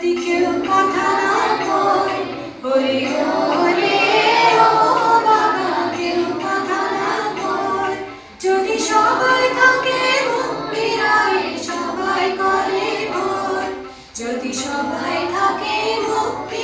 যদি কেউ কথা না কয়, ওরে ওরে ও বাবা, কেউ কথা না কয়। যদি সবাই থাকে মুক্তির আয়ে, সবাই করে ভয়। যদি সবাই থাকে মুক্তি